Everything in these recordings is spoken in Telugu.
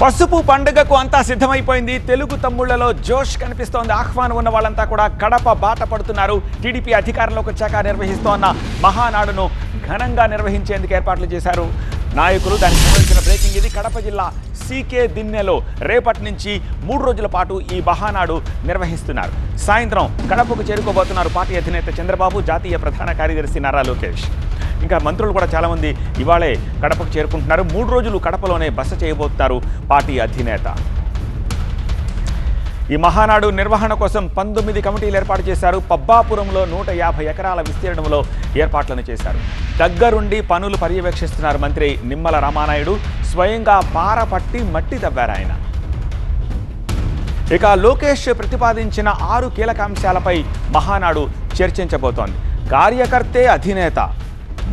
పసుపు పండుగకు అంతా సిద్ధమైపోయింది. తెలుగు తమ్ముళ్లలో జోష్ కనిపిస్తోంది. ఆహ్వానం ఉన్న వాళ్ళంతా కూడా కడప బాట పడుతున్నారు. టీడీపీ అధికారంలోకి వచ్చాక నిర్వహిస్తోన్న మహానాడును ఘనంగా నిర్వహించేందుకు ఏర్పాట్లు చేశారు నాయకులు. దానికి సంబంధించిన బ్రేకింగ్ ఇది. కడప జిల్లా సీకే దిన్నెలో రేపటి నుంచి 3 రోజుల పాటు ఈ మహానాడు నిర్వహిస్తున్నారు. సాయంత్రం కడపకు చేరుకోబోతున్నారు పార్టీ అధినేత చంద్రబాబు, జాతీయ ప్రధాన కార్యదర్శి నారా లోకేష్. ఇంకా మంత్రులు కూడా చాలామంది ఇవాళే కడపకు చేరుకుంటున్నారు. 3 రోజులు కడపలోనే బస చేయబోతున్నారు పార్టీ అధినేత. ఈ మహానాడు నిర్వహణ కోసం 19 కమిటీలు ఏర్పాటు చేశారు. పబ్బాపురంలో 150 ఎకరాల విస్తీర్ణంలో ఏర్పాట్లను చేశారు. దగ్గరుండి పనులు పర్యవేక్షిస్తున్నారు మంత్రి నిమ్మల రామానాయుడు. స్వయంగా పార పట్టి మట్టి తవ్వారు ఆయన. ఇక లోకేష్ ప్రతిపాదించిన 6 కీలక అంశాలపై మహానాడు చర్చించబోతోంది. కార్యకర్తే అధినేత,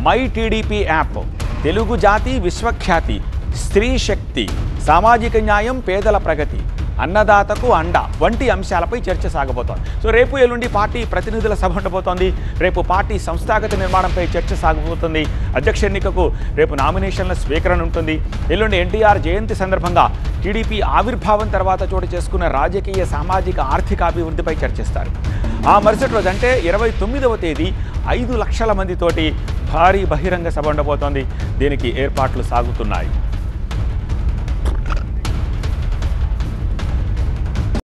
మై టీడీపీ యాప్, తెలుగు జాతి విశ్వఖ్యాతి, స్త్రీ శక్తి, సామాజిక న్యాయం, పేదల ప్రగతి, అన్నదాతకు అండ వంటి అంశాలపై చర్చ సాగబోతోంది. సో రేపు ఎల్లుండి పార్టీ ప్రతినిధుల సభ ఉండబోతోంది. రేపు పార్టీ సంస్థాగత నిర్మాణంపై చర్చ సాగబోతుంది. అధ్యక్ష ఎన్నికకు రేపు నామినేషన్ల స్వీకరణ ఉంటుంది. ఎల్లుండి ఎన్టీఆర్ జయంతి సందర్భంగా టీడీపీ ఆవిర్భావం తర్వాత చోటు చేసుకున్న రాజకీయ, సామాజిక, ఆర్థిక అభివృద్ధిపై చర్చిస్తారు. ఆ మరుసటి రోజు అంటే 29వ తేదీ 5 లక్షల మందితోటి భారీ బహిరంగ సభ ఉండబోతోంది. దీనికి ఏర్పాట్లు సాగుతున్నాయి.